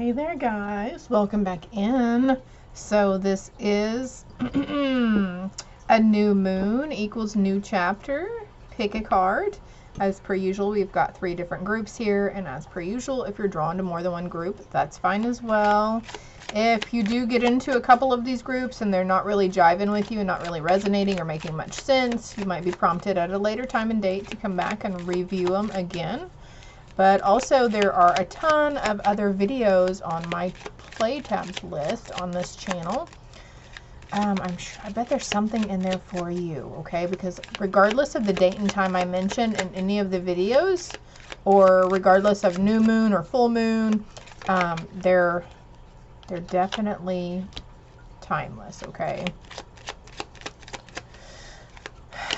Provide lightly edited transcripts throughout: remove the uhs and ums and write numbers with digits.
Hey there guys, welcome back in. So this is a new moon equals new chapter. Pick a card. As per usual, we've got 3 different groups here, and as per usual, if you're drawn to more than one group, that's fine as well. If you do get into a couple of these groups and they're not really jiving with you and not really resonating or making much sense, you might be prompted at a later time and date to come back and review them again. But also there are a ton of other videos on my play tabs list on this channel. I bet there's something in there for you, okay? Because regardless of the date and time I mention in any of the videos, or regardless of new moon or full moon, they're definitely timeless, okay?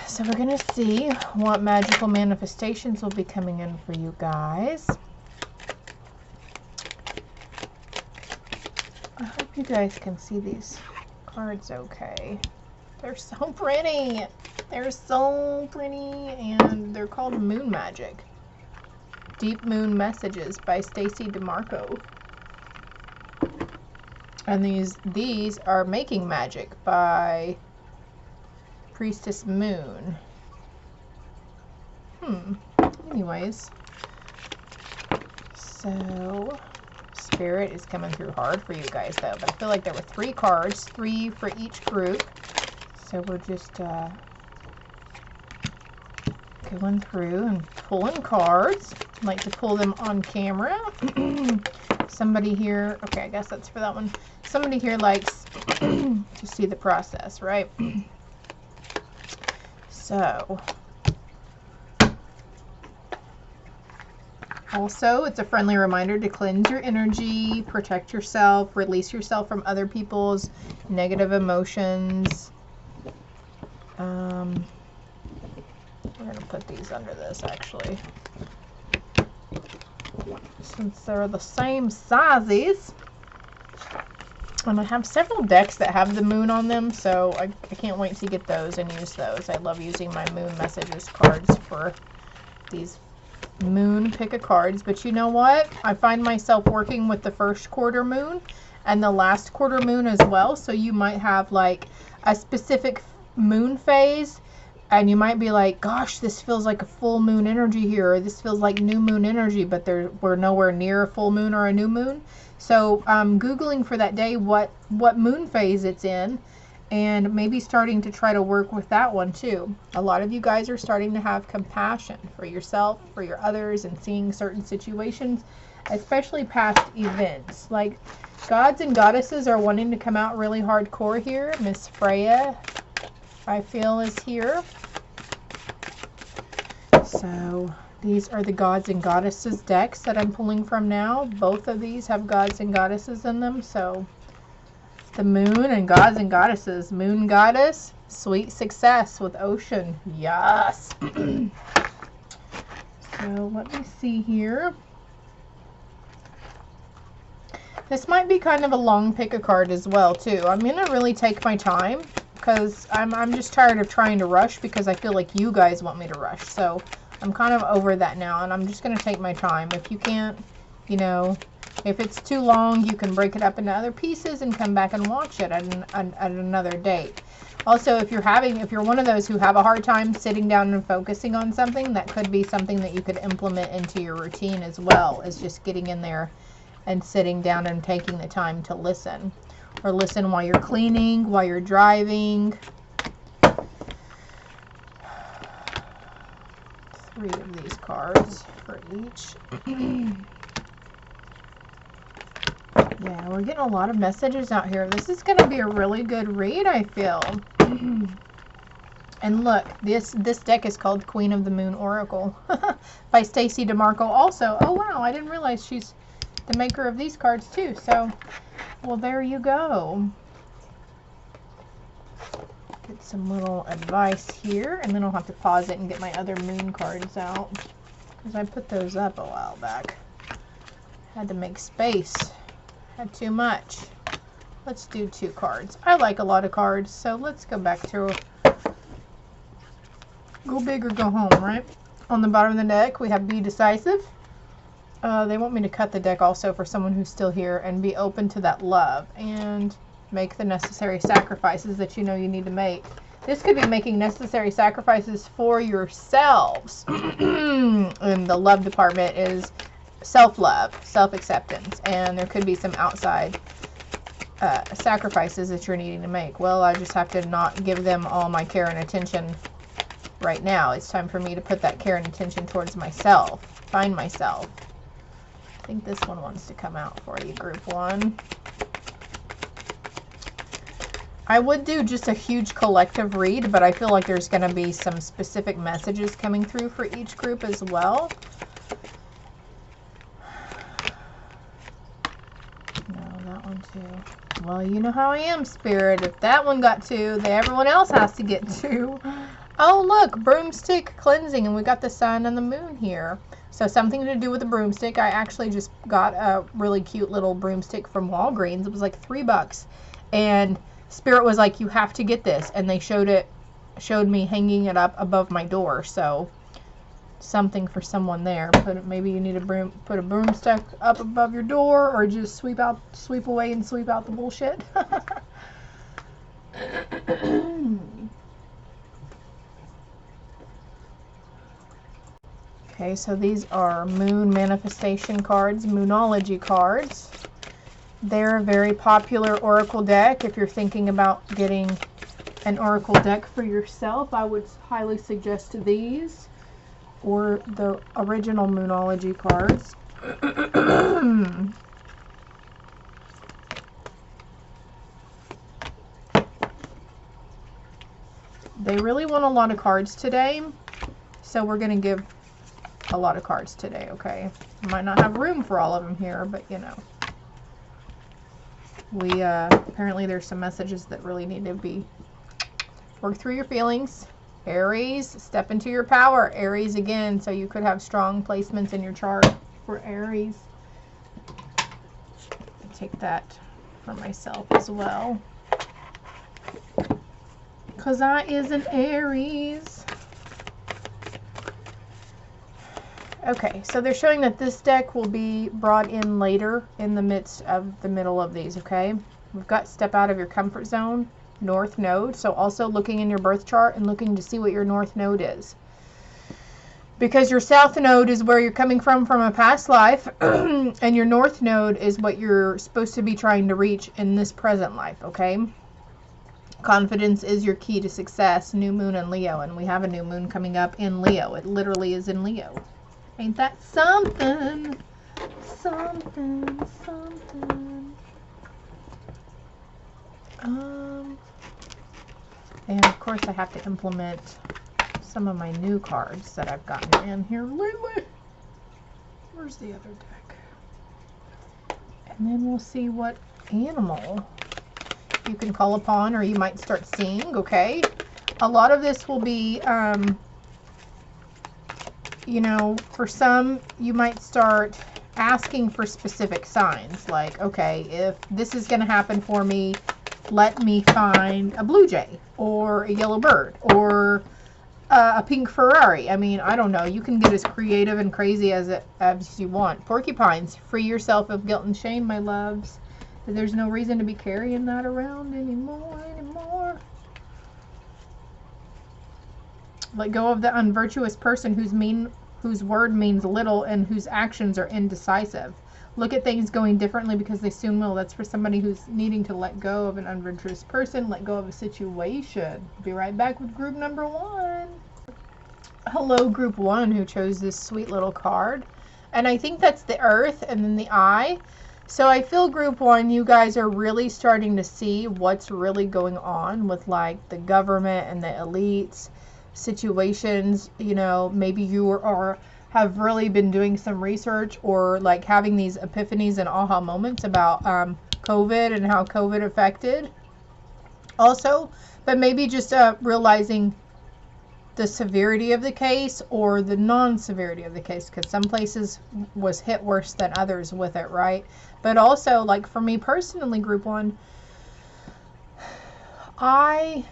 So we're going to see what magical manifestations will be coming in for you guys. I hope you guys can see these cards okay. They're so pretty. They're so pretty, and they're called Moon Magic. Deep Moon Messages by Stacy DeMarco. And these are Making Magic by Priestess Moon. Anyways, so Spirit is coming through hard for you guys though, but I feel like there were 3 cards, 3 for each group. So we're just going through and pulling cards. I like to pull them on camera. Somebody here, okay, I guess that's for that one. Somebody here likes to see the process, right? So, also, it's a friendly reminder to cleanse your energy, protect yourself, release yourself from other people's negative emotions. We're going to put these under this, actually, since they're the same sizes. And I have several decks that have the moon on them, so I can't wait to get those and use those. I love using my moon messages cards for these moon pick a cards. But you know what? I find myself working with the first quarter moon and the last quarter moon as well. So you might have like a specific moon phase, and you might be like, gosh, this feels like a full moon energy here, or this feels like new moon energy, but we're nowhere near a full moon or a new moon. So I'm Googling for that day what moon phase it's in, and maybe starting to try to work with that one too. A lot of you guys are starting to have compassion for yourself, for your others, and seeing certain situations, especially past events. Like gods and goddesses are wanting to come out really hardcore here. Miss Freya, I feel, is here. So these are the Gods and Goddesses decks that I'm pulling from now. Both of these have Gods and Goddesses in them. So the Moon and Gods and Goddesses. Moon Goddess, sweet success with Ocean. Yes. So let me see here. This might be kind of a long pick a card as well too. I'm going to really take my time because I'm just tired of trying to rush, because I feel like you guys want me to rush. So I'm kind of over that now, and I'm just going to take my time. If you can't, you know, if it's too long, you can break it up into other pieces and come back and watch it at another date. Also, if you're one of those who have a hard time sitting down and focusing on something, that could be something that you could implement into your routine as well, as just getting in there and sitting down and taking the time to listen. Or listen while you're cleaning, while you're driving. 3 of these cards for each. Yeah, we're getting a lot of messages out here. This is going to be a really good read, I feel. And look, this deck is called Queen of the Moon Oracle by Stacy DeMarco also. Oh wow, I didn't realize she's the maker of these cards too. So, well, there you go. Get some little advice here, and then I'll have to pause it and get my other moon cards out, because I put those up a while back. Had to make space. Had too much. Let's do 2 cards. I like a lot of cards, so let's go back to go big or go home, right? On the bottom of the deck, we have Be Decisive. They want me to cut the deck also for someone who's still here and be open to that love and make the necessary sacrifices that you know you need to make. This could be making necessary sacrifices for yourselves. And the love department is self-love, self-acceptance, and there could be some outside sacrifices that you're needing to make. Well, I just have to not give them all my care and attention right now. It's time for me to put that care and attention towards myself, find myself. I think this one wants to come out for you, group one. I would do just a huge collective read, but I feel like there's going to be some specific messages coming through for each group as well. No, that one too. Well, you know how I am, Spirit. If that one got two, then everyone else has to get two. Oh, look, broomstick cleansing, and we got the sun and the moon here. So something to do with the broomstick. I actually just got a really cute little broomstick from Walgreens. It was like $3. And Spirit was like, you have to get this. And they showed me hanging it up above my door. So something for someone there. Maybe you need to put a broomstick up above your door, or just sweep away and sweep out the bullshit. Okay, so these are moon manifestation cards, moonology cards. They're a very popular oracle deck. If you're thinking about getting an oracle deck for yourself, I would highly suggest these or the original moonology cards. They really want a lot of cards today, so we're going to give a lot of cards today, okay? Might not have room for all of them here, but you know. We, apparently there's some messages that really need to be worked through your feelings. Aries, step into your power. Aries again, so you could have strong placements in your chart for Aries. I'll take that for myself as well, because I is an Aries. Okay, so they're showing that this deck will be brought in later in the midst of the middle of these, okay? We've got step out of your comfort zone, north node. So also looking in your birth chart and looking to see what your north node is. Because your south node is where you're coming from a past life, and your north node is what you're supposed to be trying to reach in this present life, okay? Confidence is your key to success, new moon in Leo, and we have a new moon coming up in Leo. It literally is in Leo. Ain't that something? Something, something. And of course I have to implement some of my new cards that I've gotten in here lately. Where's the other deck? And then we'll see what animal you can call upon, or you might start seeing, okay? A lot of this will be, you know, for some, you might start asking for specific signs. Like, okay, if this is going to happen for me, let me find a blue jay, or a yellow bird, or a pink Ferrari. I mean, I don't know. You can get as creative and crazy as you want. Porcupines, free yourself of guilt and shame, my loves. There's no reason to be carrying that around anymore. Let go of the unvirtuous person whose word means little and whose actions are indecisive. Look at things going differently because they soon will. That's for somebody who's needing to let go of an unvirtuous person, let go of a situation. Be right back with group number one. Hello, group one, who chose this sweet little card. And I think that's the Earth and then the Eye. So I feel group one, you guys are really starting to see what's really going on with like the government and the elites situations. You know, maybe you have really been doing some research, or like having these epiphanies and aha moments about COVID and how COVID affected also, but maybe just realizing the severity of the case or the non-severity of the case, because some places was hit worse than others with it, right? But also, like for me personally, group one, I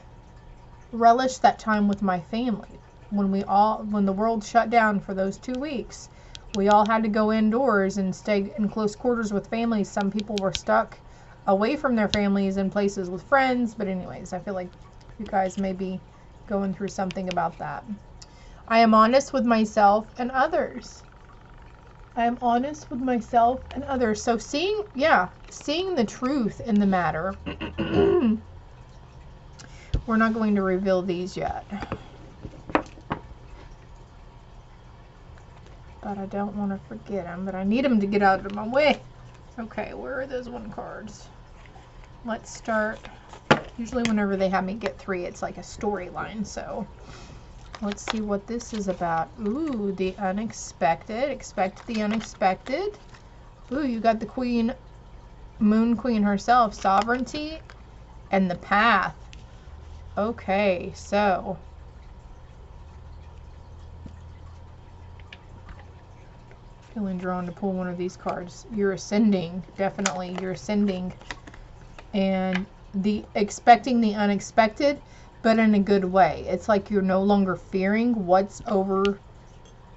relished that time with my family when the world shut down for those 2 weeks. We all had to go indoors and stay in close quarters with families. Some people were stuck away from their families in places with friends. But anyways, I feel like you guys may be going through something about that. I am honest with myself and others. I am honest with myself and others. So seeing the truth in the matter. We're not going to reveal these yet. But I don't want to forget them. But I need them to get out of my way. Okay, where are those 1 cards? Let's start. Usually whenever they have me get 3, it's like a storyline. So let's see what this is about. Ooh, the unexpected. Expect the unexpected. Ooh, you got the queen, moon queen herself. Sovereignty and the path. Okay, so feeling drawn to pull one of these cards. You're ascending. Definitely you're ascending. And the expecting the unexpected, but in a good way. It's like you're no longer fearing what's over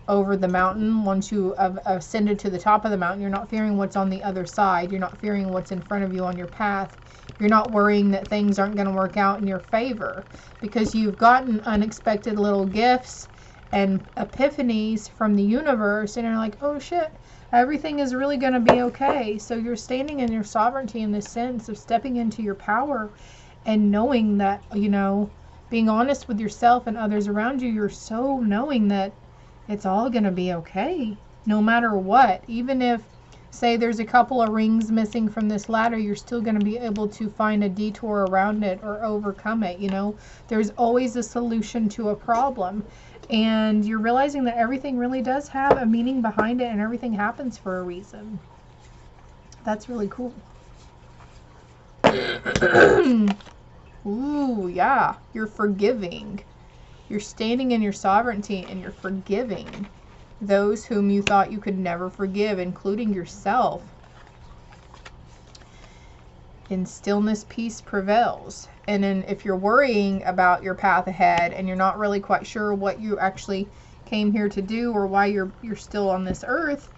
the mountain. Once you have ascended to the top of the mountain, you're not fearing what's on the other side. You're not fearing what's in front of you on your path. You're not worrying that things aren't going to work out in your favor, because you've gotten unexpected little gifts and epiphanies from the universe, and you're like, oh shit, everything is really going to be okay. So you're standing in your sovereignty in this sense of stepping into your power and knowing that, you know, being honest with yourself and others around you, you're so knowing that it's all going to be okay, no matter what. Even if, say, there's a couple of rings missing from this ladder, you're still going to be able to find a detour around it or overcome it. You know, there's always a solution to a problem. And you're realizing that everything really does have a meaning behind it, and everything happens for a reason. That's really cool. Ooh, yeah. You're forgiving. You're standing in your sovereignty and you're forgiving those whom you thought you could never forgive, including yourself. In stillness, peace prevails. And then if you're worrying about your path ahead and you're not really quite sure what you actually came here to do or why you're still on this earth,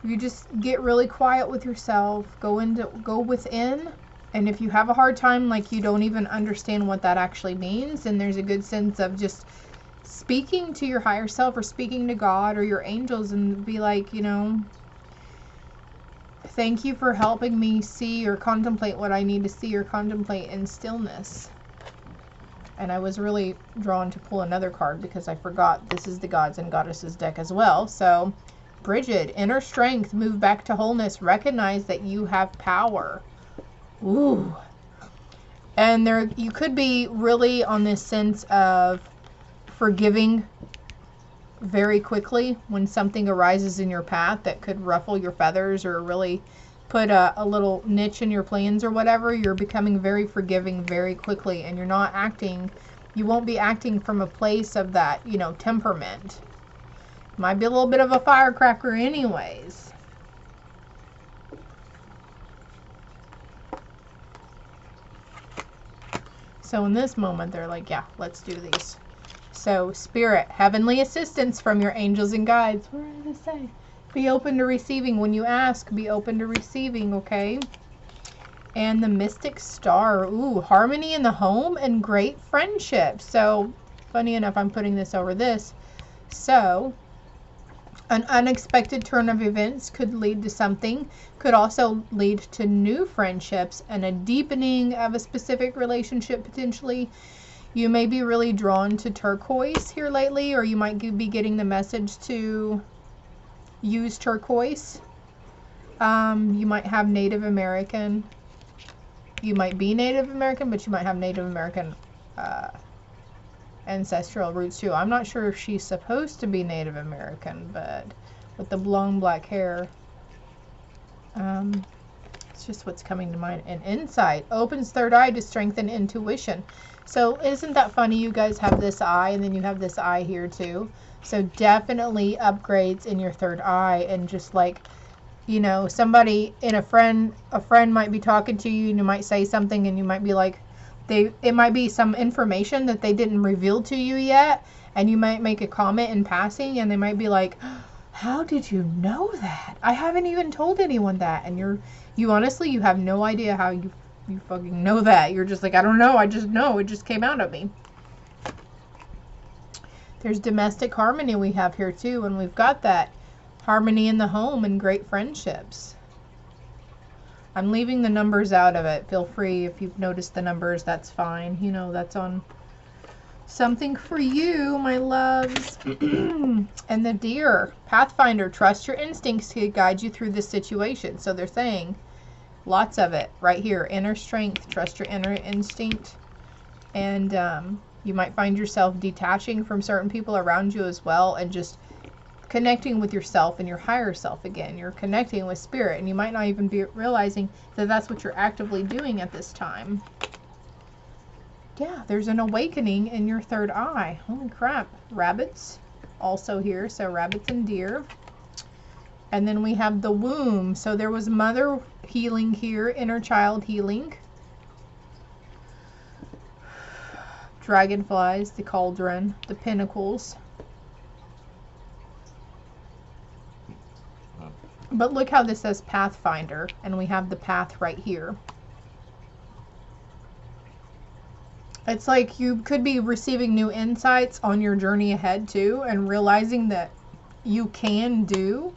you just get really quiet with yourself, go within. And if you have a hard time, like you don't even understand what that actually means, then there's a good sense of just speaking to your higher self or speaking to God or your angels and be like, you know, thank you for helping me see or contemplate what I need to see or contemplate in stillness. And I was really drawn to pull another card because I forgot this is the Gods and Goddesses deck as well. So, Bridget, inner strength, move back to wholeness, recognize that you have power. Ooh. And there, you could be really on this sense of forgiving very quickly when something arises in your path that could ruffle your feathers or really put a little niche in your plans or whatever. You're becoming very forgiving very quickly, and you're not acting, you won't be acting from a place of that, you know, temperament. Might be a little bit of a firecracker anyways. So in this moment, they're like, yeah, let's do these. So, Spirit, heavenly assistance from your angels and guides. What did it say? Be open to receiving. When you ask, be open to receiving, okay? And the Mystic Star. Ooh, harmony in the home and great friendship. So, funny enough, I'm putting this over this. So, an unexpected turn of events could lead to something. Could also lead to new friendships and a deepening of a specific relationship potentially. You may be really drawn to turquoise here lately, or you might be getting the message to use turquoise. You might have Native American. You might be Native American, but you might have Native American ancestral roots too. I'm not sure if she's supposed to be Native American, but with the long black hair, it's just what's coming to mind. And insight opens third eye to strengthen intuition. So isn't that funny? You guys have this eye and then you have this eye here too. So definitely upgrades in your third eye, and just like, you know, somebody in a friend might be talking to you and you might say something and you might be like, it might be some information that they didn't reveal to you yet, and you might make a comment in passing and they might be like, How did you know that? I haven't even told anyone that. And you honestly, you have no idea how you fucking know that. You're just like, I don't know. I just know. It just came out of me. There's domestic harmony we have here too. And we've got that harmony in the home and great friendships. I'm leaving the numbers out of it. Feel free if you've noticed the numbers, that's fine. You know, that's on something for you, my loves. And the deer, Pathfinder, trust your instincts to guide you through this situation. So they're saying lots of it right here. Inner strength, trust your inner instinct. And you might find yourself detaching from certain people around you as well and just connecting with yourself and your higher self again. You're connecting with spirit and you might not even be realizing that that's what you're actively doing at this time. Yeah, there's an awakening in your third eye. Holy crap. Rabbits also here. So rabbits and deer. And then we have the womb. So there was mother healing here, inner child healing. Dragonflies, the cauldron, the pinnacles. But look how this says Pathfinder. And we have the path right here. It's like you could be receiving new insights on your journey ahead too, and realizing that you can do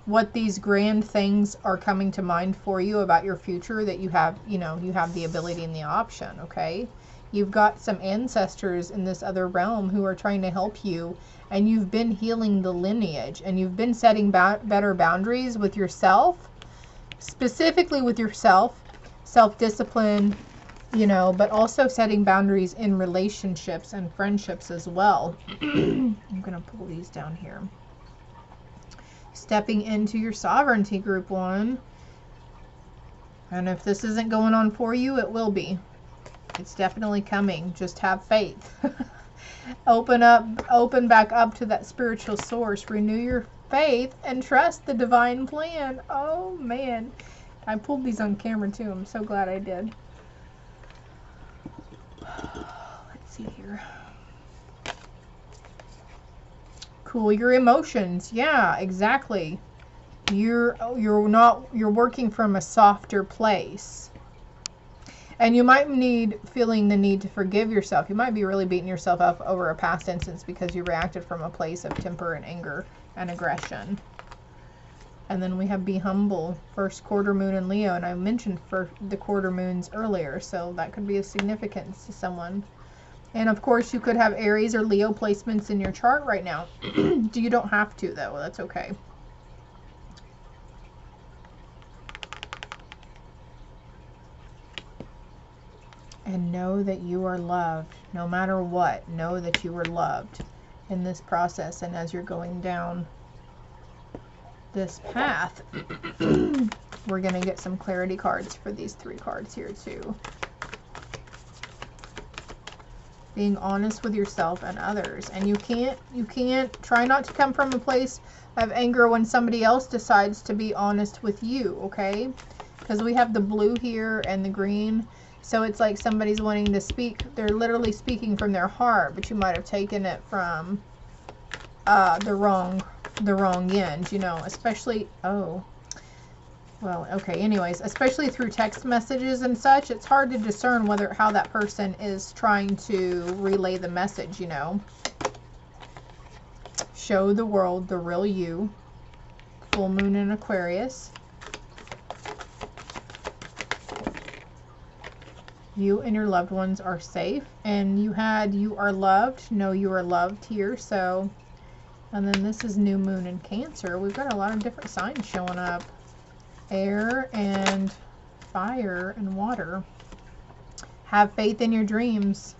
what these grand things are coming to mind for you about your future, that you have, you know, you have the ability and the option, okay? You've got some ancestors in this other realm who are trying to help you, and you've been healing the lineage, and you've been setting better boundaries with yourself, specifically with yourself, self-discipline, you know, but also setting boundaries in relationships and friendships as well. I'm going to pull these down here. Stepping into your sovereignty, group 1. And if this isn't going on for you, it will be. It's definitely coming. Just have faith. Open back up to that spiritual source. Renew your faith and trust the divine plan. Oh, man. I pulled these on camera, too. I'm so glad I did. Let's see here. Cool your emotions. Yeah, exactly. You're working from a softer place. And you might feeling the need to forgive yourself. You might be really beating yourself up over a past instance because you reacted from a place of temper and anger and aggression. And then we have be humble, first quarter moon in Leo, and I mentioned for the quarter moons earlier, so that could be of significance to someone. And of course, you could have Aries or Leo placements in your chart right now. You don't have to, though. That's okay. And know that you are loved. No matter what, know that you are loved in this process. And as you're going down this path, we're going to get some clarity cards for these 3 cards here too. Being honest with yourself and others. And you can't try not to come from a place of anger when somebody else decides to be honest with you, okay? Because we have the blue here and the green. So it's like somebody's wanting to speak. They're literally speaking from their heart, but you might have taken it from the wrong end, you know, especially, oh, well, okay, anyways, especially through text messages and such, it's hard to discern how that person is trying to relay the message, you know. Show the world the real you. Full moon in Aquarius. You and your loved ones are safe, and you are loved. Know you are loved here, so. And then this is new moon in Cancer. We've got a lot of different signs showing up. Air and fire and water. Have faith in your dreams.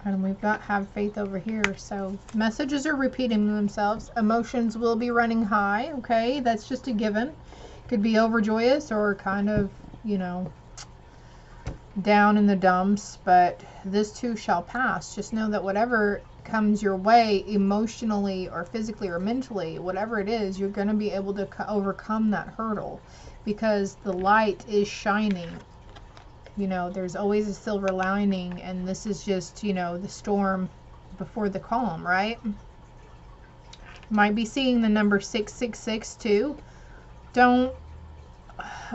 And we've got have faith over here. So messages are repeating themselves. Emotions will be running high. Okay, that's just a given. Could be overjoyous or kind of, you know, down in the dumps. But this too shall pass. Just know that whatever comes your way emotionally or physically or mentally, whatever it is, you're going to be able to overcome that hurdle because the light is shining. You know, there's always a silver lining, and this is just, you know, the storm before the calm, right? Might be seeing the number 666 too. Don't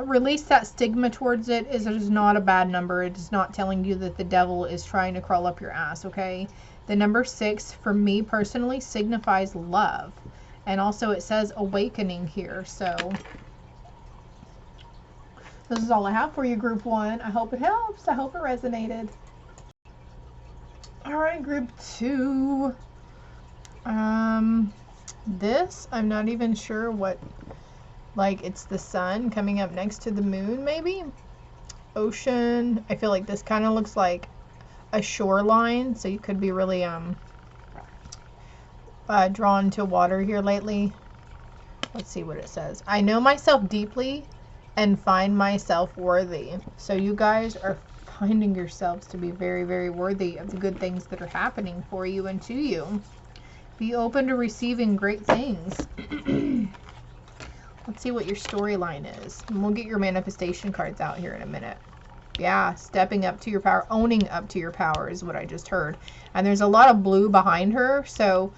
release that stigma towards it. It is not a bad number. It is not telling you that the devil is trying to crawl up your ass, okay? The number 6 for me personally signifies love. And also it says awakening here. So this is all I have for you, group 1. I hope it helps. I hope it resonated. All right, group 2. This, I'm not even sure what, like it's the sun coming up next to the moon, maybe? Ocean. I feel like this kind of looks like a shoreline, so you could be really drawn to water here lately. Let's see what it says. I know myself deeply and find myself worthy. So you guys are finding yourselves to be very, very worthy of the good things that are happening for you and to you. Be open to receiving great things. Let's see what your storyline is. And we'll get your manifestation cards out here in a minute. Yeah, stepping up to your power, owning up to your power is what I just heard. And there's a lot of blue behind her, so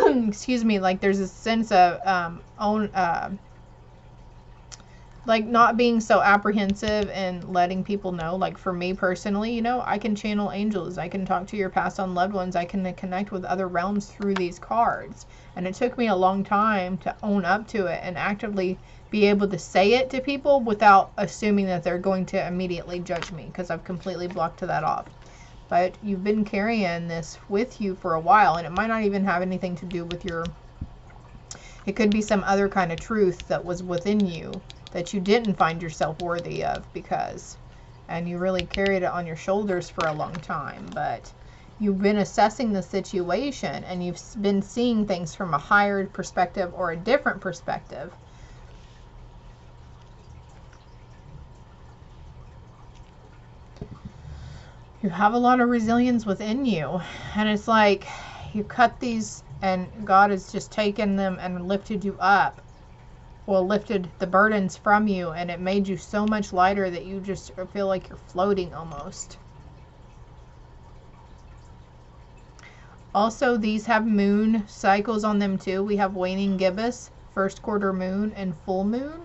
excuse me, like there's a sense of like not being so apprehensive and letting people know. Like for me personally, you know, I can channel angels, I can talk to your passed on loved ones, I can connect with other realms through these cards. And it took me a long time to own up to it and actively be able to say it to people without assuming that they're going to immediately judge me, because I've completely blocked that off. But you've been carrying this with you for a while, and it might not even have anything to do with your, it could be some other kind of truth that was within you that you didn't find yourself worthy of, because, and you really carried it on your shoulders for a long time. But you've been assessing the situation and you've been seeing things from a higher perspective or a different perspective. You have a lot of resilience within you, and it's like you cut these and God has just taken them and lifted you up. Well, lifted the burdens from you, and it made you so much lighter that you just feel like you're floating almost. Also, these have moon cycles on them too. We have waning gibbous, first quarter moon, and full moon.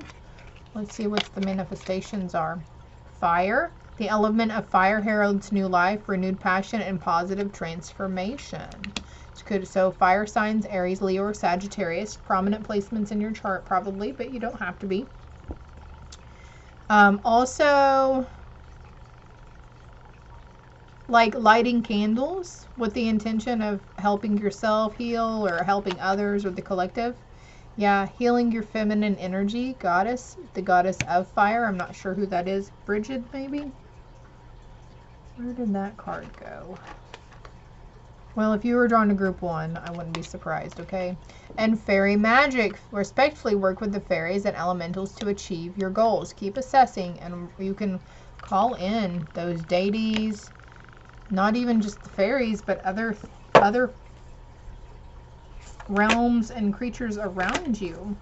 Let's see what the manifestations are. Fire. The element of fire heralds new life, renewed passion, and positive transformation. So fire signs, Aries, Leo, or Sagittarius. Prominent placements in your chart probably, but you don't have to be. Also, like lighting candles with the intention of helping yourself heal or helping others or the collective. Yeah, healing your feminine energy. Goddess, the goddess of fire. I'm not sure who that is. Bridget, maybe? Where did that card go? Well, if you were drawn to group 1, I wouldn't be surprised, okay? And fairy magic. Respectfully work with the fairies and elementals to achieve your goals. Keep assessing, and you can call in those deities, not even just the fairies, but other realms and creatures around you.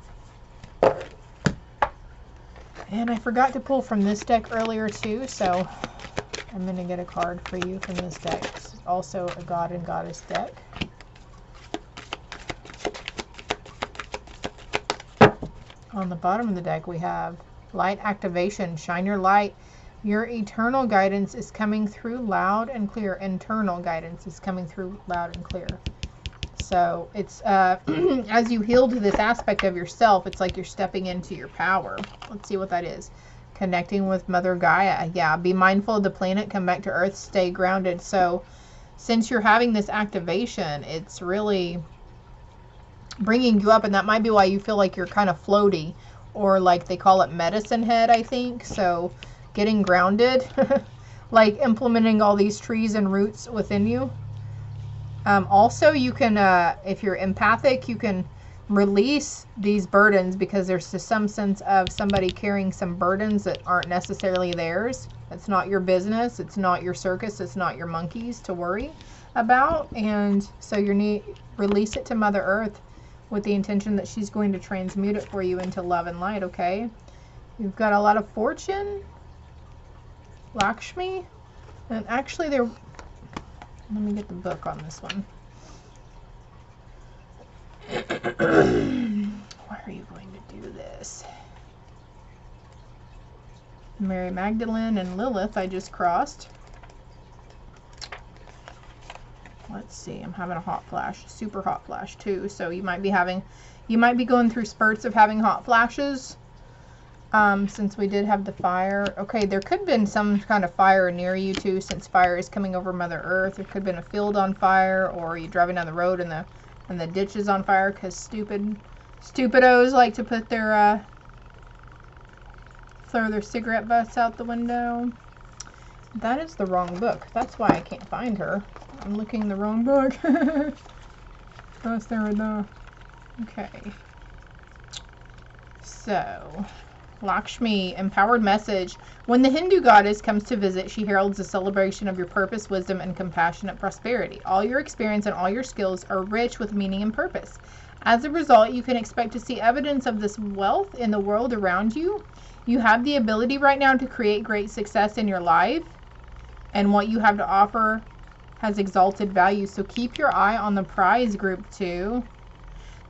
And I forgot to pull from this deck earlier too, so I'm going to get a card for you from this deck. It's also a God and Goddess deck. On the bottom of the deck we have light activation. Shine your light. Your eternal guidance is coming through loud and clear. Internal guidance is coming through loud and clear. So it's as you heal to this aspect of yourself, it's like you're stepping into your power. Let's see what that is. Connecting with Mother Gaia. Yeah, be mindful of the planet, come back to Earth, stay grounded. So since you're having this activation, it's really bringing you up, and that might be why you feel like you're kind of floaty, or like they call it medicine head, I think. So getting grounded, like implementing all these trees and roots within you. Also, you can, if you're empathic, you can release these burdens, because there's just some sense of somebody carrying some burdens that aren't necessarily theirs. It's not your business. It's not your circus. It's not your monkeys to worry about. And so you need release it to Mother Earth with the intention that she's going to transmute it for you into love and light, okay? You've got a lot of fortune, Lakshmi, and actually let me get the book on this one. Why are you going to do this? Mary Magdalene and Lilith I just crossed. Let's see, I'm having a hot flash, super hot flash too. So you might be going through spurts of having hot flashes. Since we did have the fire. Okay, there could have been some kind of fire near you too, since fire is coming over Mother Earth. There could have been a field on fire, or you driving down the road and the ditch is on fire because stupidos like to put their throw their cigarette butts out the window. That is the wrong book. That's why I can't find her. I'm looking the wrong book. That's there though. Okay. So, Lakshmi, empowered message. When the Hindu goddess comes to visit, she heralds a celebration of your purpose, wisdom, and compassionate prosperity. All your experience and all your skills are rich with meaning and purpose. As a result, you can expect to see evidence of this wealth in the world around you. You have the ability right now to create great success in your life, and what you have to offer has exalted value. So keep your eye on the prize group too.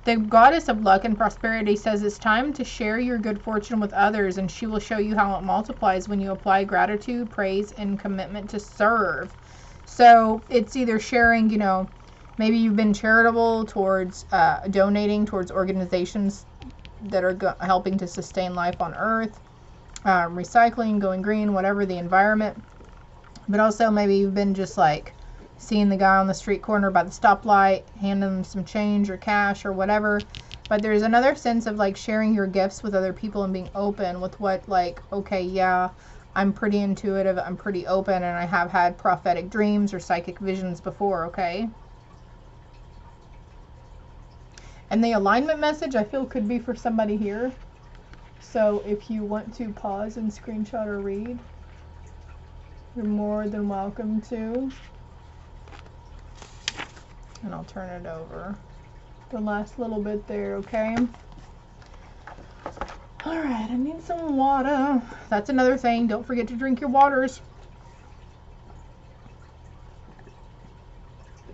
The goddess of luck and prosperity says it's time to share your good fortune with others, and she will show you how it multiplies when you apply gratitude, praise, and commitment to serve. So it's either sharing, you know, maybe you've been charitable towards donating towards organizations that are helping to sustain life on Earth, recycling, going green, whatever, the environment. But also maybe you've been just like seeing the guy on the street corner by the stoplight, handing them some change or cash or whatever. But there's another sense of like sharing your gifts with other people and being open with what, like, okay, yeah, I'm pretty intuitive, I'm pretty open, and I have had prophetic dreams or psychic visions before, okay? And the alignment message I feel could be for somebody here. So if you want to pause and screenshot or read, you're more than welcome to. And I'll turn it over. The last little bit there, okay? Alright, I need some water. That's another thing. Don't forget to drink your waters.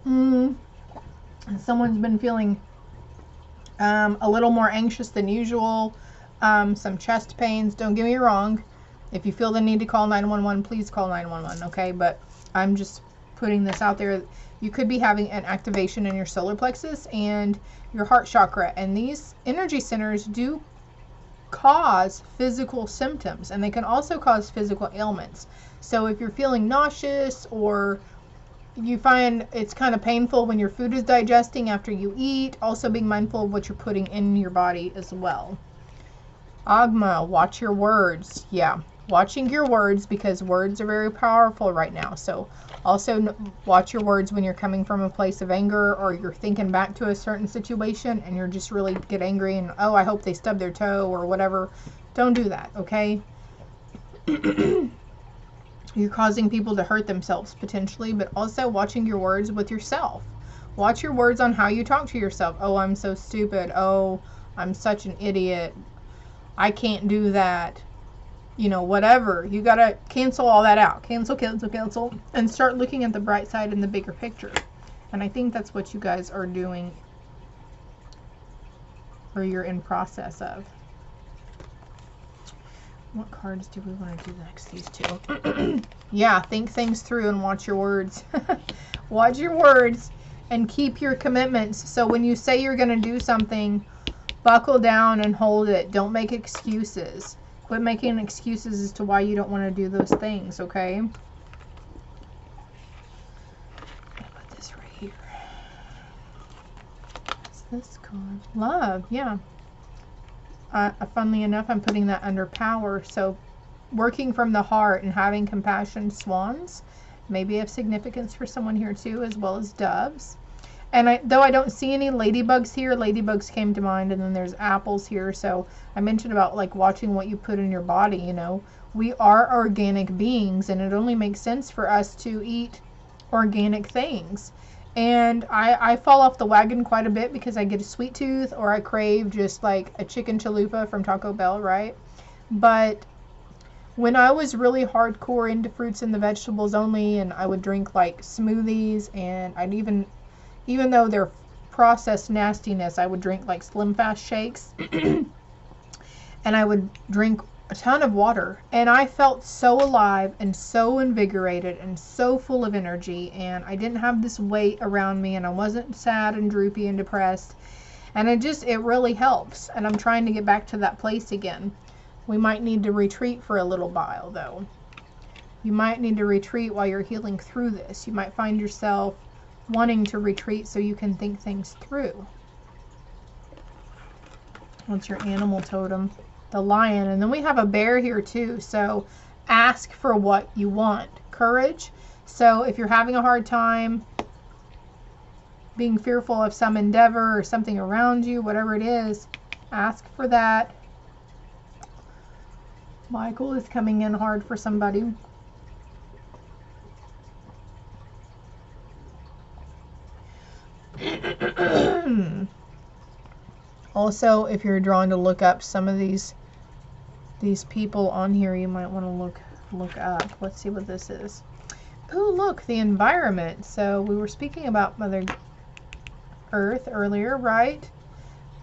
Someone's been feeling a little more anxious than usual. Some chest pains. Don't get me wrong. If you feel the need to call 911, please call 911, okay? But I'm just putting this out there. You could be having an activation in your solar plexus and your heart chakra. And these energy centers do cause physical symptoms, and they can also cause physical ailments. So if you're feeling nauseous, or you find it's kind of painful when your food is digesting after you eat, also being mindful of what you're putting in your body as well. Agma, watch your words. Yeah, watching your words, because words are very powerful right now. So also watch your words when you're coming from a place of anger, or you're thinking back to a certain situation and you're just really get angry and, oh, I hope they stub their toe or whatever. Don't do that, okay? You're causing people to hurt themselves potentially. But also watching your words with yourself. Watch your words on how you talk to yourself. Oh, I'm so stupid. Oh, I'm such an idiot. I can't do that. You know, whatever. You gotta cancel all that out. Cancel, cancel, cancel. And start looking at the bright side and the bigger picture. And I think that's what you guys are doing, or you're in process of. What cards do we want to do next? These two. Yeah, think things through and watch your words. Watch your words and keep your commitments. So when you say you're going to do something, buckle down and hold it. Don't make excuses. Quit making excuses as to why you don't want to do those things, okay? I'll put this right here. What's this card? Love, yeah. Funnily enough, I'm putting that under power. So working from the heart and having compassion, swans may be of significance for someone here too, as well as doves. And though I don't see any ladybugs here, ladybugs came to mind, and then there's apples here. So I mentioned about like watching what you put in your body, you know. We are organic beings, and it only makes sense for us to eat organic things. And I fall off the wagon quite a bit because I get a sweet tooth, or I crave just like a chicken chalupa from Taco Bell, right? But when I was really hardcore into fruits and the vegetables only, and I would drink like smoothies, and I'd even though they're processed nastiness. I would drink like Slim Fast shakes and I would drink a ton of water, and I felt so alive and so invigorated and so full of energy, and I didn't have this weight around me, and I wasn't sad and droopy and depressed, and it really helps, and I'm trying to get back to that place again. We might need to retreat for a little while though. You might need to retreat while you're healing through this. You might find yourself wanting to retreat so you can think things through. What's your animal totem? The lion. And then we have a bear here too. So ask for what you want. Courage. So if you're having a hard time being fearful of some endeavor or something around you, whatever it is, ask for that. Michael is coming in hard for somebody. Also, if you're drawn to look up some of these people on here, you might want to look up. Let's see what this is. Oh, look, the environment. So we were speaking about Mother Earth earlier, right?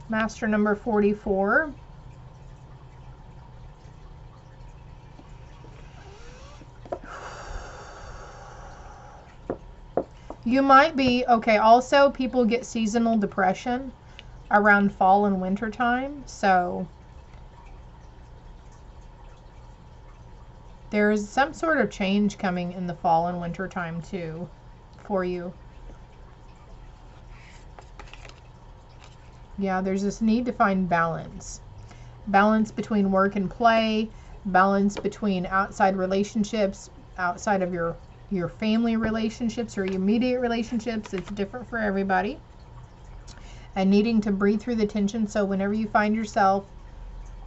Master number 44. You might be, okay, also people get seasonal depression around fall and winter time. So there's some sort of change coming in the fall and winter time too for you. Yeah, there's this need to find balance. Balance between work and play, balance between outside relationships, outside of your family relationships or your immediate relationships. It's different for everybody. And needing to breathe through the tension, so whenever you find yourself,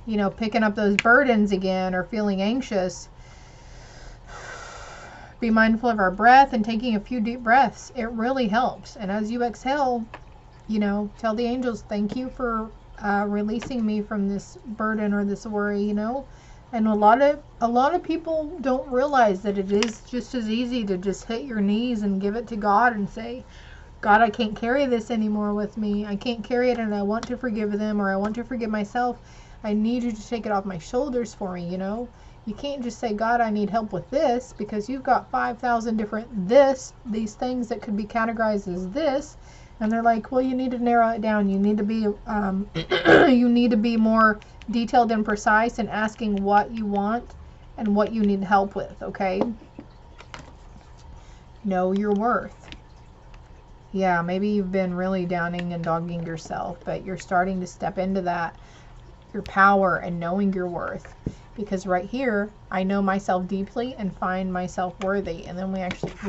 you know, picking up those burdens again or feeling anxious, be mindful of our breath and taking a few deep breaths. It really helps. And as you exhale, you know, tell the angels, thank you for releasing me from this burden or this worry, you know. And a lot of people don't realize that it is just as easy to just hit your knees and give it to God and say, God, I can't carry this anymore with me. I can't carry it, and I want to forgive them, or I want to forgive myself. I need you to take it off my shoulders for me, you know. You can't just say, God, I need help with this, because you've got 5,000 different these things that could be categorized as this. And they're like, well, you need to narrow it down. You need to be you need to be more detailed and precise in asking what you want and what you need help with, okay? Know your worth. Yeah, maybe you've been really downing and dogging yourself, but you're starting to step into that, your power and knowing your worth. Because right here, I know myself deeply and find myself worthy. And then we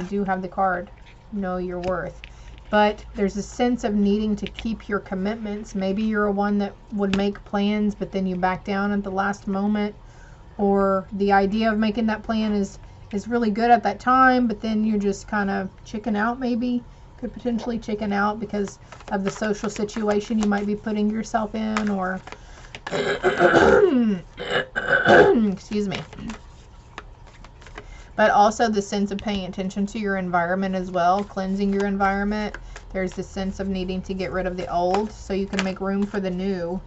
do have the card, know your worth. But there's a sense of needing to keep your commitments. Maybe you're one that would make plans, but then you back down at the last moment. Or the idea of making that plan is really good at that time, but then you just kind of chicken out maybe. Could potentially chicken out because of the social situation you might be putting yourself in, or excuse me. But also the sense of paying attention to your environment as well, cleansing your environment. There's this sense of needing to get rid of the old so you can make room for the new.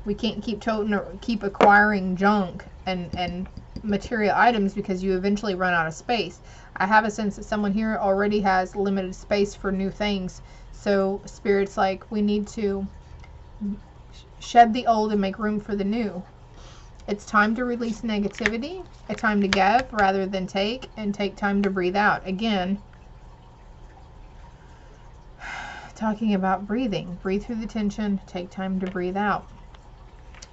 We can't keep acquiring junk and material items because you eventually run out of space. I have a sense that someone here already has limited space for new things. So Spirit's like, we need to shed the old and make room for the new. It's time to release negativity, a time to give rather than take, and take time to breathe out. Again, talking about breathing. Breathe through the tension, take time to breathe out.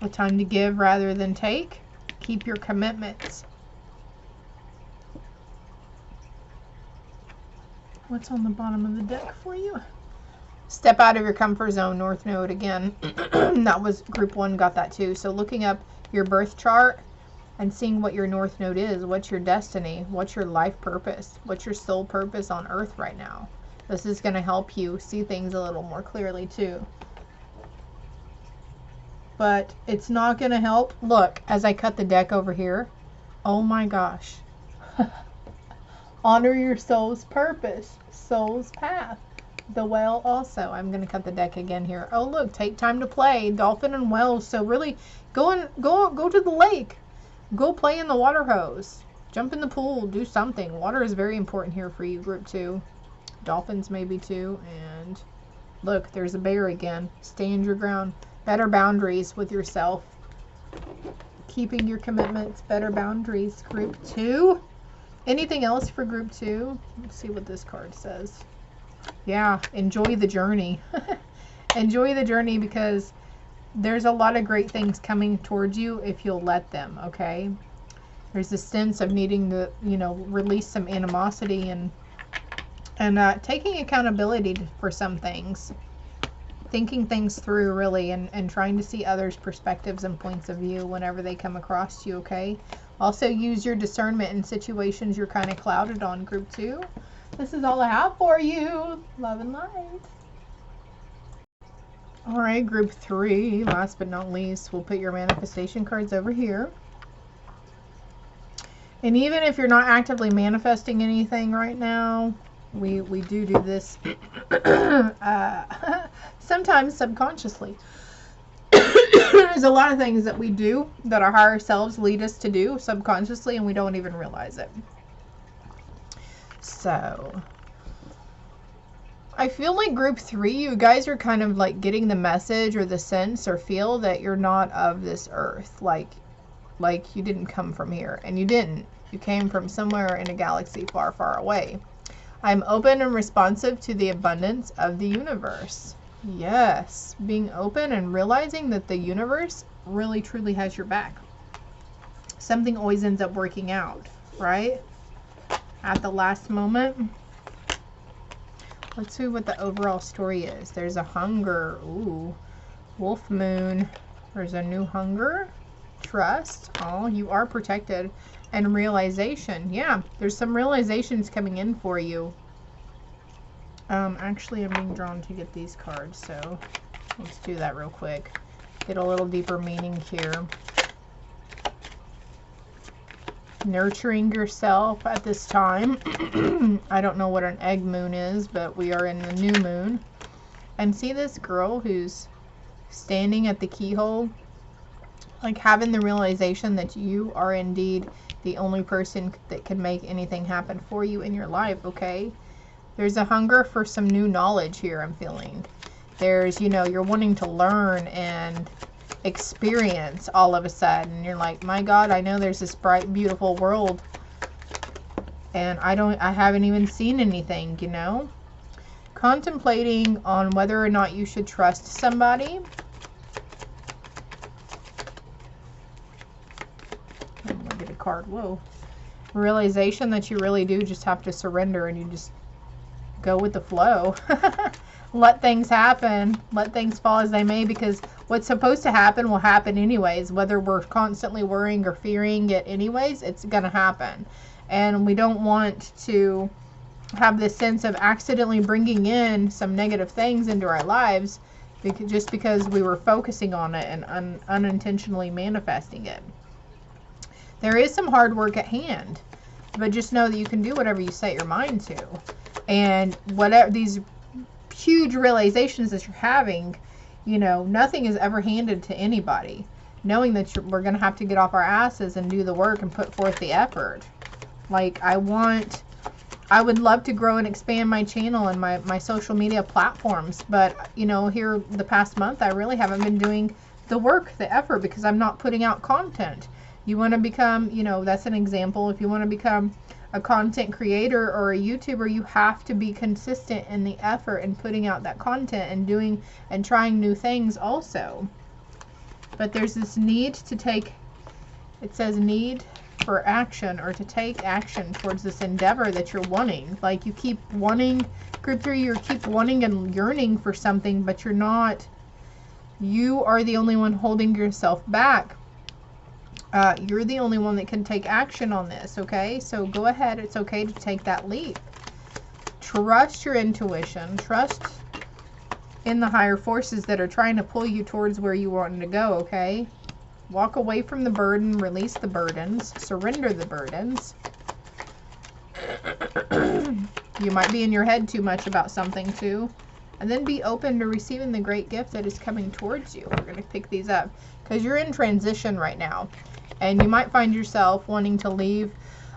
A time to give rather than take. Keep your commitments. What's on the bottom of the deck for you? Step out of your comfort zone, North Node again. That was group 1, got that too. So looking up your birth chart and seeing what your North Node is. What's your destiny? What's your life purpose? What's your soul purpose on Earth right now? This is going to help you see things a little more clearly too. But it's not going to help. Look, as I cut the deck over here. Oh my gosh. Honor your soul's purpose, soul's path. The whale also. I'm going to cut the deck again here. Oh, look, take time to play. Dolphin and whales. So really, go to the lake. Go play in the water hose. Jump in the pool. Do something. Water is very important here for you, group 2. Dolphins maybe too. And look, there's a bear again. Stand your ground. Better boundaries with yourself. Keeping your commitments. Better boundaries, group 2. Anything else for group 2? Let's see what this card says. Yeah, enjoy the journey. Enjoy the journey, because there's a lot of great things coming towards you if you'll let them, okay? There's a sense of needing to, release some animosity and taking accountability for some things. Thinking things through, really, and trying to see others' perspectives and points of view whenever they come across you, okay? Also, use your discernment in situations you're kind of clouded on, group 2. This is all I have for you. Love and light. All right, group 3. Last but not least, we'll put your manifestation cards over here. And even if you're not actively manifesting anything right now, we do this sometimes subconsciously. There's a lot of things that we do that our higher selves lead us to do subconsciously, and we don't even realize it. So I feel like group 3, you guys are kind of like getting the message or the sense or feel that you're not of this earth. Like you didn't come from here, and you didn't. You came from somewhere in a galaxy far, far away. I'm open and responsive to the abundance of the universe. Yes, being open and realizing that the universe really truly has your back. Something always ends up working out, right? At the last moment. Let's see what the overall story is. There's a hunger. Ooh, wolf moon. There's a new hunger. Trust. Oh, you are protected. And realization. Yeah, there's some realizations coming in for you. Actually, I'm being drawn to get these cards, so let's do that real quick. Get a little deeper meaning here. Nurturing yourself at this time. I don't know what an egg moon is, but we are in the new moon. And see this girl who's standing at the keyhole, like having the realization that you are indeed the only person that can make anything happen for you in your life, okay? There's a hunger for some new knowledge here, I'm feeling. There's, you're wanting to learn and experience all of a sudden. You're like, my God, I know there's this bright, beautiful world, and I haven't even seen anything, Contemplating on whether or not you should trust somebody. I'm gonna get a card. Whoa. Realization that you really do just have to surrender, and you just go with the flow. Let things happen. Let things fall as they may, because what's supposed to happen will happen anyways. Whether we're constantly worrying or fearing it anyways, it's going to happen. And we don't want to have this sense of accidentally bringing in some negative things into our lives just because we were focusing on it and unintentionally manifesting it. There is some hard work at hand, but just know that you can do whatever you set your mind to. And whatever these huge realizations that you're having, nothing is ever handed to anybody. Knowing that we're going to have to get off our asses and do the work and put forth the effort. Like, I would love to grow and expand my channel and my social media platforms. But, here the past month, I really haven't been doing the work, the effort, because I'm not putting out content. You want to become, that's an example. If you want to become a content creator or a YouTuber, you have to be consistent in the effort and putting out that content and doing and trying new things also. But there's this need to take, it says need for action, or to take action towards this endeavor that you're wanting. Like, you keep wanting, group 3, you keep wanting and yearning for something, but you're not, you are the only one holding yourself back. You're the only one that can take action on this, okay? So go ahead. It's okay to take that leap. Trust your intuition. Trust in the higher forces that are trying to pull you towards where you want to go, okay? Walk away from the burden. Release the burdens. Surrender the burdens. You might be in your head too much about something too. And then be open to receiving the great gift that is coming towards you. We're going to pick these up because you're in transition right now. And you might find yourself wanting to leave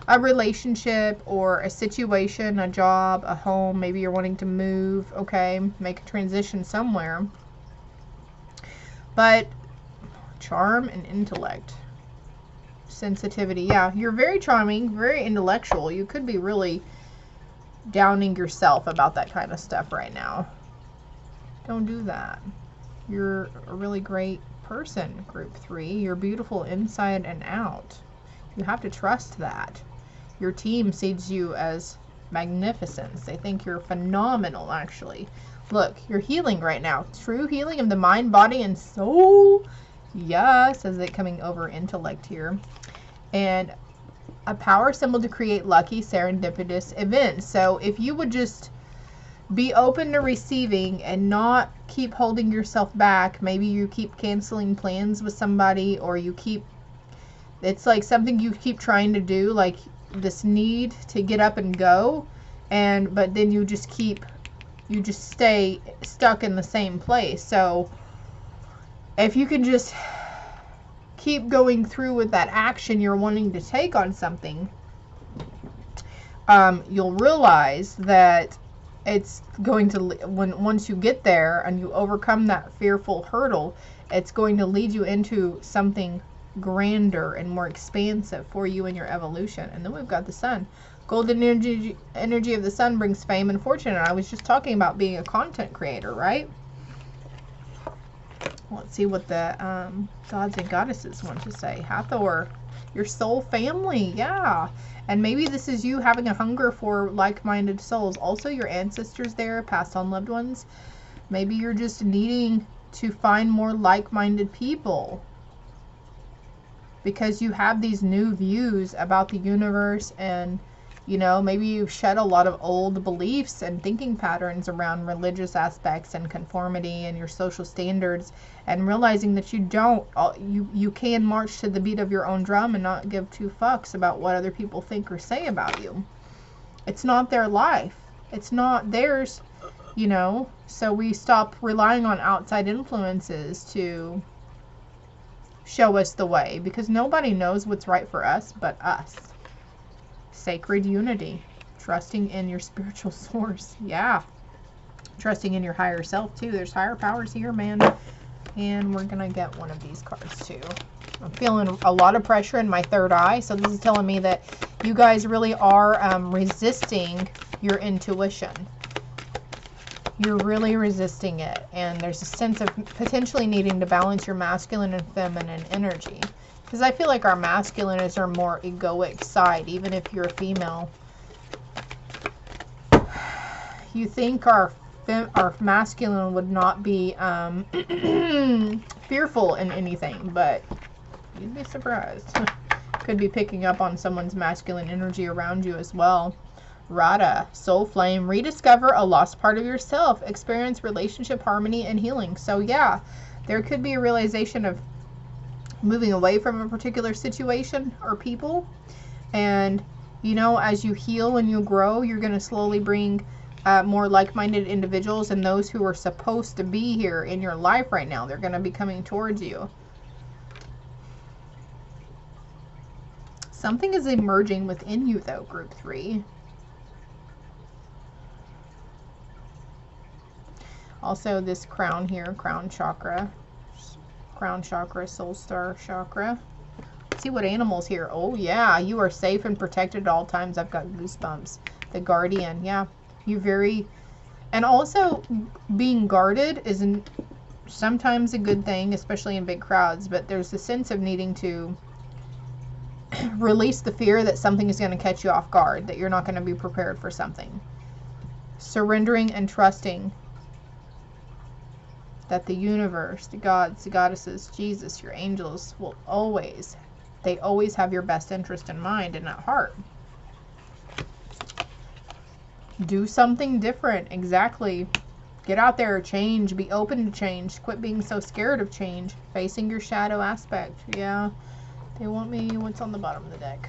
a relationship or a situation, a job, a home. Maybe you're wanting to move, okay? Make a transition somewhere. But charm and intellect. Sensitivity. Yeah, you're very charming, very intellectual. You could be really downing yourself about that kind of stuff right now. Don't do that. You're a really great person, group 3. You're beautiful inside and out. You have to trust that. Your team sees you as magnificence. They think you're phenomenal, actually. Look, you're healing right now. True healing of the mind, body, and soul. Yes, says it coming over intellect here. And a power symbol to create lucky, serendipitous events. So if you would just be open to receiving and not keep holding yourself back. Maybe you keep canceling plans with somebody, or you keep, it's like something you keep trying to do, like this need to get up and go, but then you just stay stuck in the same place. So if you can just keep going through with that action you're wanting to take on something, you'll realize that it's going to, once you get there and you overcome that fearful hurdle, it's going to lead you into something grander and more expansive for you in your evolution. And then we've got the sun. Golden energy of the sun brings fame and fortune. And I was just talking about being a content creator, right? Let's see what the gods and goddesses want to say. Hathor, your soul family, yeah. And maybe this is you having a hunger for like-minded souls. Also, your ancestors there, past on loved ones. Maybe you're just needing to find more like-minded people, because you have these new views about the universe, and you know, maybe you've shed a lot of old beliefs and thinking patterns around religious aspects and conformity and your social standards, and realizing that you can march to the beat of your own drum and not give two fucks about what other people think or say about you. It's not their life. It's not theirs, you know. So we stop relying on outside influences to show us the way, because nobody knows what's right for us but us. Sacred unity, trusting in your spiritual source. Yeah, trusting in your higher self too. There's higher powers here, man. And we're gonna get one of these cards too. I'm feeling a lot of pressure in my third eye, so this is telling me that you guys really are resisting your intuition. You're really resisting it, and there's a sense of potentially needing to balance your masculine and feminine energy. Because I feel like our masculine is our more egoic side, even if you're a female. You think our masculine would not be fearful in anything, but you'd be surprised. Could be picking up on someone's masculine energy around you as well. Radha, soul flame, rediscover a lost part of yourself, experience relationship harmony and healing. So yeah, there could be a realization of moving away from a particular situation or people, and you know, as you heal and you grow, you're going to slowly bring more like-minded individuals, and those who are supposed to be here in your life right now, they're going to be coming towards you. Something is emerging within you though, group 3. Also this crown here, crown chakra, soul star chakra. Let's see what animals here. Oh yeah, you are safe and protected at all times. I've got goosebumps. The guardian, yeah. You very, and also being guarded isn't sometimes a good thing, especially in big crowds, but there's a sense of needing to release the fear that something is going to catch you off guard, that you're not going to be prepared for something. Surrendering and trusting that the universe, the gods, the goddesses, Jesus, your angels will always, they always have your best interest in mind and at heart. Do something different. Exactly. Get out there, change, be open to change, quit being so scared of change, facing your shadow aspect. Yeah, they want me, what's on the bottom of the deck?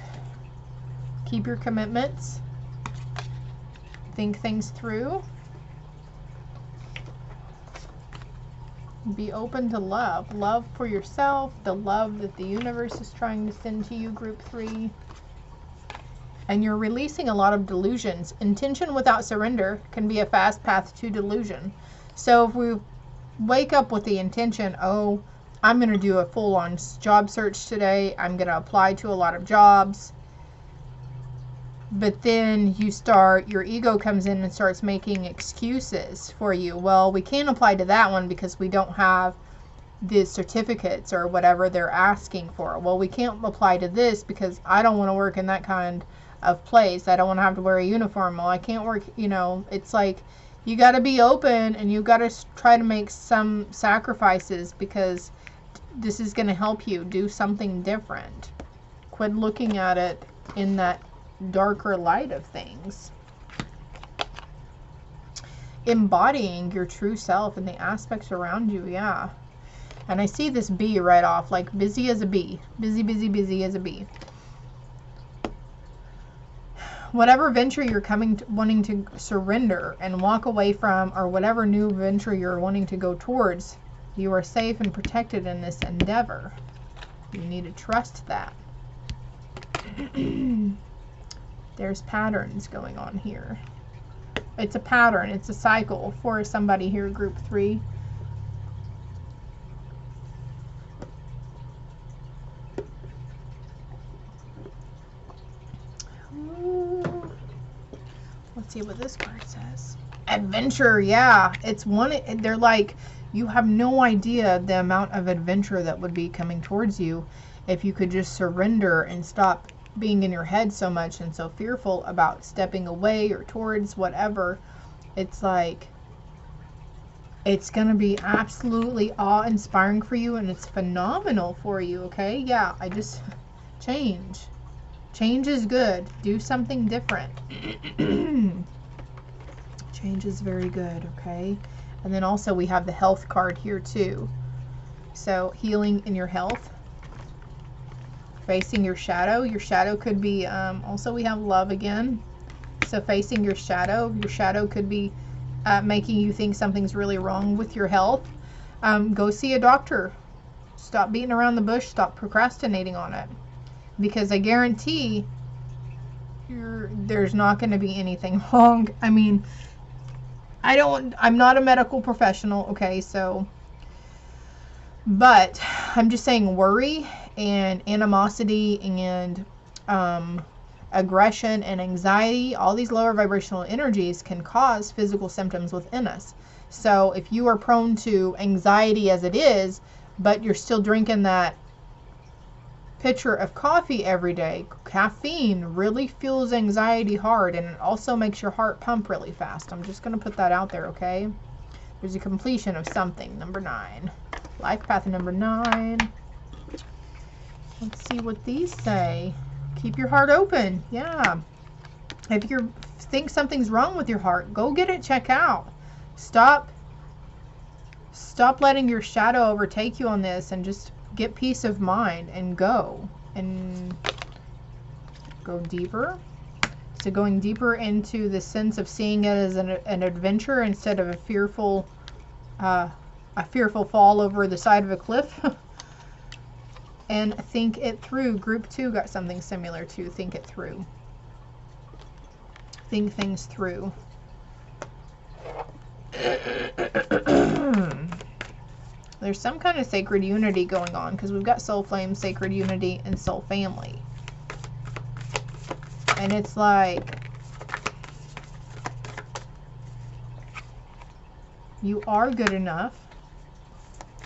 Keep your commitments. Think things through. Be open to love. Love for yourself, the love that the universe is trying to send to you, group 3. And you're releasing a lot of delusions. Intention without surrender can be a fast path to delusion. So if we wake up with the intention, oh, I'm going to do a full-on job search today. I'm going to apply to a lot of jobs. But then your ego comes in and starts making excuses for you. Well, we can't apply to that one because we don't have the certificates or whatever they're asking for. Well, we can't apply to this because I don't want to work in that kind of place. I don't want to have to wear a uniform. Well, I can't work, it's like you got to be open and you got to try to make some sacrifices because this is going to help you do something different. Quit looking at it in that darker light of things. Embodying your true self and the aspects around you, yeah. And I see this bee right off, like busy as a bee. Busy, busy, busy as a bee. Whatever venture you're wanting to surrender and walk away from, or whatever new venture you're wanting to go towards, you are safe and protected in this endeavor. You need to trust that. There's patterns going on here. It's a pattern. It's a cycle for somebody here, group 3. Ooh. Let's see what this card says. Adventure, yeah. It's one. They're like, you have no idea the amount of adventure that would be coming towards you if you could just surrender and stop being in your head so much and so fearful about stepping away or towards whatever. It's like, it's going to be absolutely awe-inspiring for you, and it's phenomenal for you, okay? Yeah, change. Change is good. Do something different. Change is very good, okay? And then also we have the health card here too. So healing in your health. Facing your shadow. Your shadow could be, also we have love again. So facing your shadow could be making you think something's really wrong with your health. Go see a doctor. Stop beating around the bush. Stop procrastinating on it. Because I guarantee there's not going to be anything wrong. I mean, I'm not a medical professional, okay, so, but I'm just saying worry and animosity and aggression and anxiety, all these lower vibrational energies can cause physical symptoms within us. So if you are prone to anxiety as it is, but you're still drinking that pitcher of coffee every day, caffeine really fuels anxiety hard, and it also makes your heart pump really fast. I'm just going to put that out there, okay? There's a completion of something. Number 9. Life path number 9. Let's see what these say. Keep your heart open. Yeah. If you think something's wrong with your heart, go get it checked out. Stop letting your shadow overtake you on this, and just get peace of mind and go deeper. So going deeper into the sense of seeing it as an adventure instead of a fearful fall over the side of a cliff. And think it through. Group 2 got something similar to think it through. Think things through. There's some kind of sacred unity going on, because we've got soul flame, sacred unity, and soul family. And it's like, you are good enough.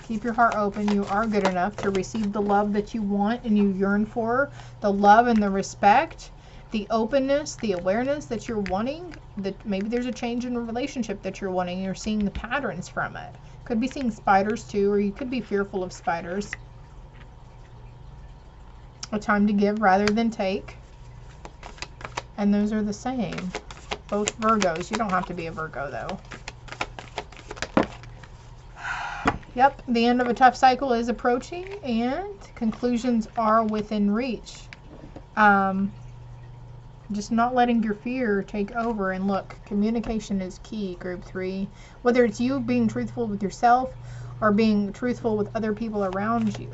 Keep your heart open. You are good enough to receive the love that you want and you yearn for. The love and the respect, the openness, the awareness that you're wanting. That maybe there's a change in a relationship that you're wanting. You're seeing the patterns from it. Could be seeing spiders too, or you could be fearful of spiders. A time to give rather than take. And those are the same. Both Virgos. You don't have to be a Virgo though. Yep, the end of a tough cycle is approaching, and conclusions are within reach. Just not letting your fear take over. And look, communication is key, group 3. Whether it's you being truthful with yourself or being truthful with other people around you.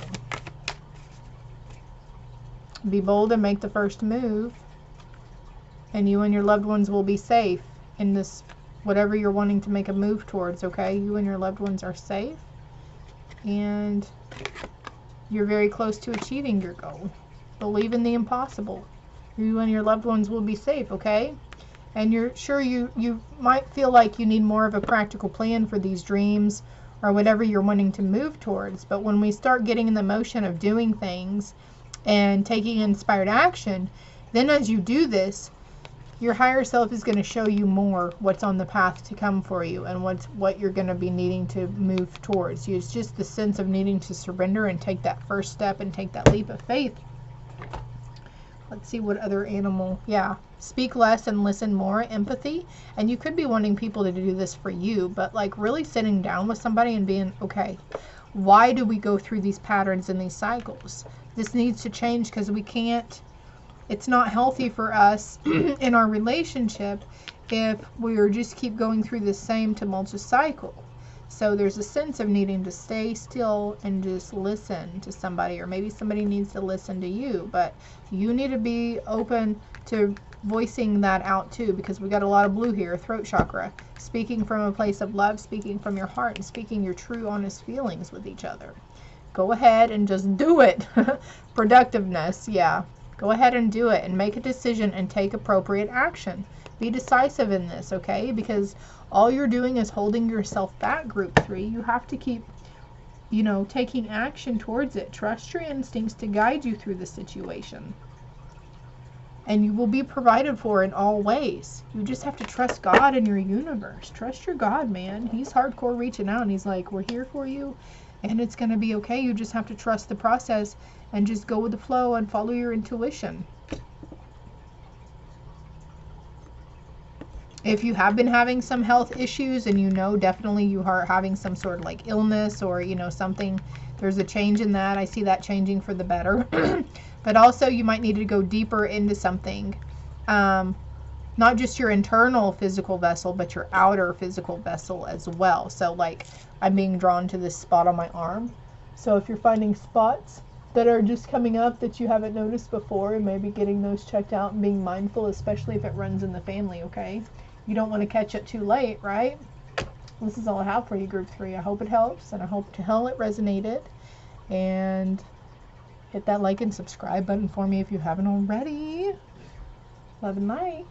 Be bold and make the first move. And you and your loved ones will be safe in this, whatever you're wanting to make a move towards, okay? You and your loved ones are safe. And you're very close to achieving your goal. Believe in the impossible. You and your loved ones will be safe, okay? And you're sure you might feel like you need more of a practical plan for these dreams or whatever you're wanting to move towards. But when we start getting in the motion of doing things and taking inspired action, then as you do this, your higher self is going to show you more what's on the path to come for you and what you're going to be needing to move towards. It's just the sense of needing to surrender and take that first step and take that leap of faith. Let's see what other animal. Yeah, speak less and listen more, empathy. And you could be wanting people to do this for you, but like really sitting down with somebody and being, okay, why do we go through these patterns and these cycles? This needs to change because we can't. It's not healthy for us in our relationship if we just keep going through the same tumultuous cycle. So there's a sense of needing to stay still and just listen to somebody, or maybe somebody needs to listen to you, but you need to be open to voicing that out too, because we got a lot of blue here, throat chakra, speaking from a place of love, speaking from your heart, and speaking your true honest feelings with each other. Go ahead and just do it. Productiveness, yeah. Go ahead and do it and make a decision and take appropriate action. Be decisive in this, okay? Because all you're doing is holding yourself back, group 3. You have to keep, taking action towards it. Trust your instincts to guide you through the situation. And you will be provided for in all ways. You just have to trust God and your universe. Trust your God, man. He's hardcore reaching out and he's like, we're here for you. And it's going to be okay. You just have to trust the process and just go with the flow and follow your intuition. If you have been having some health issues and definitely you are having some sort of like illness or, something, there's a change in that. I see that changing for the better. But also you might need to go deeper into something. Not just your internal physical vessel, but your outer physical vessel as well. So like I'm being drawn to this spot on my arm. So if you're finding spots that are just coming up that you haven't noticed before, and maybe getting those checked out and being mindful, especially if it runs in the family, okay? You don't want to catch it too late, right? This is all I have for you, group 3. I hope it helps, and I hope to hell it resonated. And hit that like and subscribe button for me if you haven't already. Love and light.